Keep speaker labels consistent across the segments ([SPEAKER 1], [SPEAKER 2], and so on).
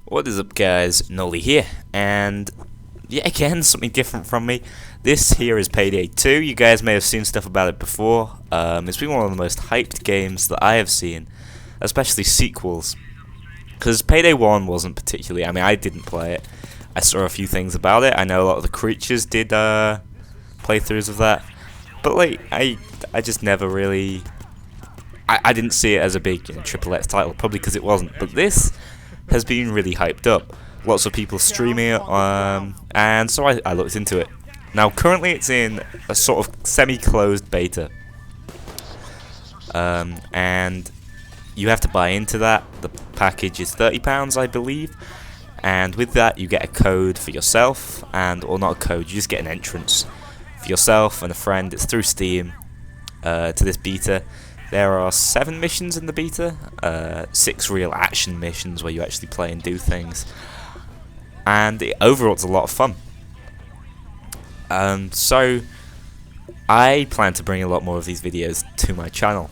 [SPEAKER 1] What is up, guys? Nolly here, and yeah, again, something different from me. This here is Payday 2. You guys may have seen stuff about it before. It's been one of the most hyped games that I have seen, especially sequels. Because Payday 1 wasn't particularly, I didn't play it. I saw a few things about it. I know a lot of the creatures did playthroughs of that. But like, I just never really... I didn't see it as a big triple X title, probably because it wasn't. But this has been really hyped up. Lots of people streaming it, and so I looked into it. Now, currently it's in a sort of semi-closed beta, and you have to buy into that. The package is £30, I believe, and with that you get a code for yourself, or not a code, you just get an entrance for yourself and a friend. It's through Steam to this beta. There are 7 missions in the beta, 6 real action missions where you actually play and do things, and overall it's a lot of fun. So I plan to bring a lot more of these videos to my channel.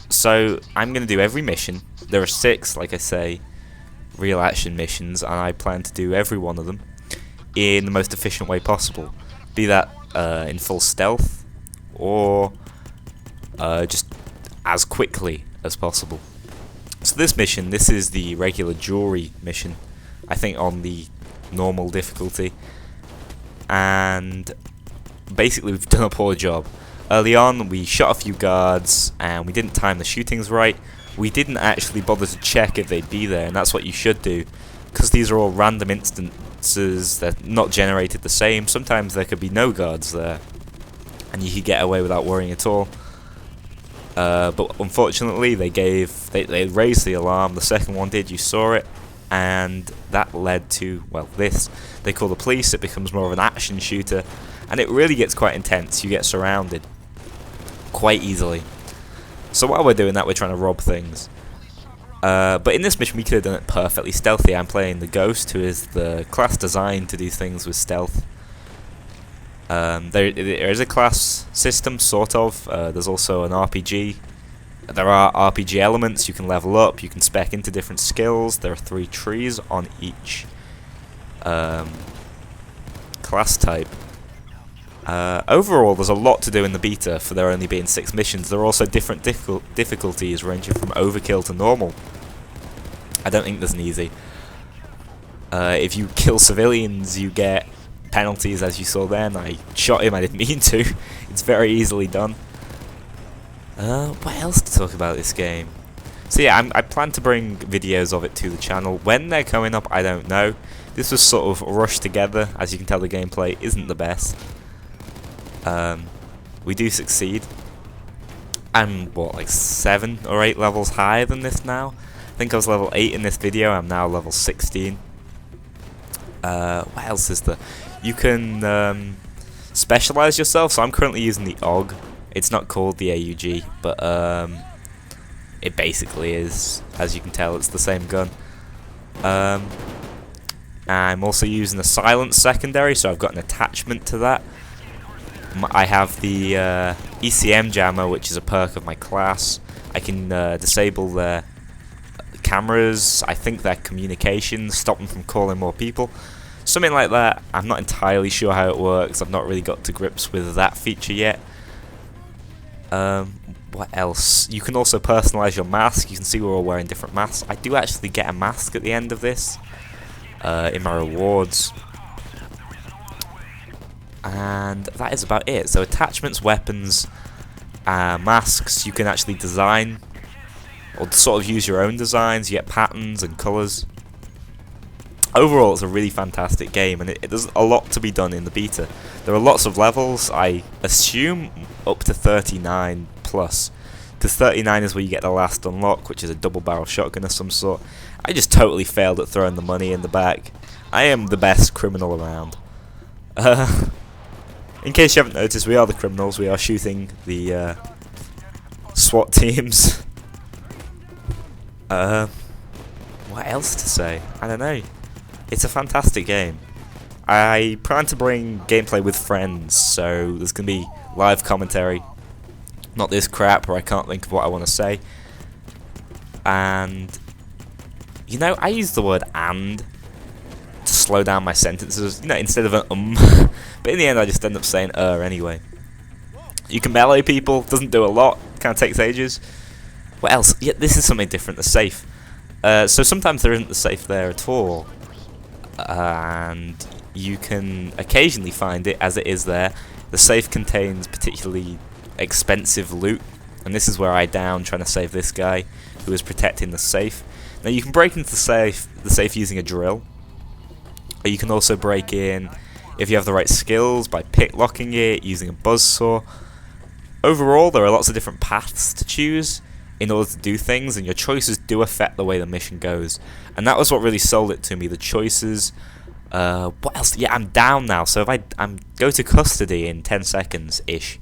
[SPEAKER 1] So I'm going to do every mission. There are 6, like I say, real action missions, and I plan to do every one of them in the most efficient way possible. Be that in full stealth, or just as quickly as possible. So this mission, this is the regular jewelry mission, I think on the normal difficulty, and basically we've done a poor job. Early on we shot a few guards and we didn't time the shootings right. We didn't actually bother to check if they'd be there, and that's what you should do, because these are all random instances. They're not generated the same. Sometimes there could be no guards there and you could get away without worrying at all. But unfortunately they raised the alarm. The second one did, you saw it, and that led to, well, this. They call the police. It becomes more of an action shooter, and it really gets quite intense. You get surrounded quite easily. So while we're doing that, we're trying to rob things. But in this mission we could have done it perfectly stealthy. I'm playing the Ghost, who is the class designed to do things with stealth. There is a class system, sort of. There's also an RPG. There are RPG elements. You can level up, you can spec into different skills. There are 3 trees on each class type. Overall, there's a lot to do in the beta for there only being 6 missions. There are also different difficulties ranging from overkill to normal. I don't think there's an easy. If you kill civilians, you get penalties, as you saw then. I shot him, I didn't mean to. It's very easily done. What else to talk about this game? So yeah, I plan to bring videos of it to the channel. When they're coming up, I don't know. This was sort of rushed together. As you can tell, the gameplay isn't the best. We do succeed. I'm, what, like 7 or 8 levels higher than this now? I think I was level 8 in this video. I'm now level 16. What else is there? You can specialize yourself. So I'm currently using the AUG. It's not called the AUG, but it basically is. As you can tell, it's the same gun. I'm also using a silent secondary, so I've got an attachment to that. I have the ECM jammer, which is a perk of my class. I can disable their cameras, I think their communications, stop them from calling more people. Something like that. I'm not entirely sure how it works. I've not really got to grips with that feature yet. What else? You can also personalize your mask. You can see we're all wearing different masks. I do actually get a mask at the end of this in my rewards. And that is about it. So attachments, weapons, masks, you can actually design or sort of use your own designs. You get patterns and colours. Overall, it's a really fantastic game, and there's a lot to be done in the beta. There are lots of levels. I assume up to 39 plus, because 39 is where you get the last unlock, which is a double barrel shotgun of some sort. I just totally failed at throwing the money in the back. I am the best criminal around. In case you haven't noticed, we are the criminals. We are shooting the SWAT teams. What else to say? I don't know. It's a fantastic game. I plan to bring gameplay with friends, so there's going to be live commentary. Not this crap where I can't think of what I want to say. And You know, I use the word "and" to slow down my sentences, you know, instead of an but in the end I just end up saying anyway. You can melee people, doesn't do a lot, kind of takes ages. What else? Yeah, this is something different, the safe. So sometimes there isn't the safe there at all, and you can occasionally find it as it is there. The safe contains particularly expensive loot, and this is where I down trying to save this guy who is protecting the safe. Now you can break into the safe using a drill, or you can also break in, if you have the right skills, by picklocking it, using a buzzsaw. Overall, there are lots of different paths to choose in order to do things, and your choices do affect the way the mission goes. And that was what really sold it to me, the choices. What else? Yeah, I'm down now, so if I go to custody in 10 seconds-ish,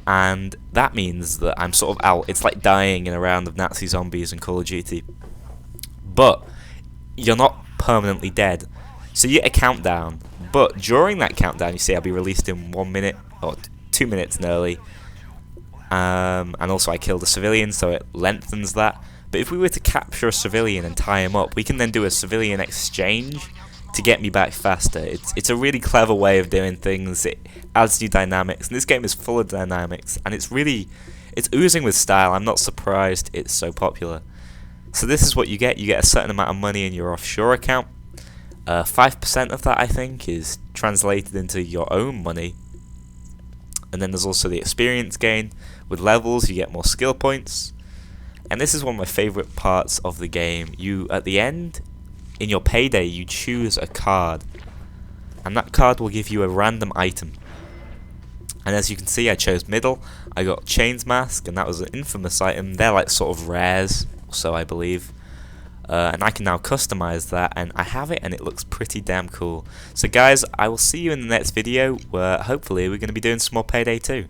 [SPEAKER 1] and that means that I'm sort of out. It's like dying in a round of Nazi zombies in Call of Duty. But you're not permanently dead. So you get a countdown, but during that countdown, you see I'll be released in 1 minute, or 2 minutes nearly. And also I killed a civilian, so it lengthens that. But if we were to capture a civilian and tie him up, we can then do a civilian exchange to get me back faster. It's a really clever way of doing things. It adds new dynamics, and this game is full of dynamics, and it's oozing with style. I'm not surprised it's so popular. So this is what you get. You get a certain amount of money in your offshore account. 5% of that, I think, is translated into your own money. And then there's also the experience gain. With levels, you get more skill points. And this is one of my favourite parts of the game. You, at the end, in your payday, you choose a card. And that card will give you a random item. And as you can see, I chose middle. I got Chains Mask, and that was an infamous item. They're like sort of rares, so I believe. And I can now customize that, and I have it, and it looks pretty damn cool. So guys, I will see you in the next video, where hopefully we're going to be doing some more Payday 2.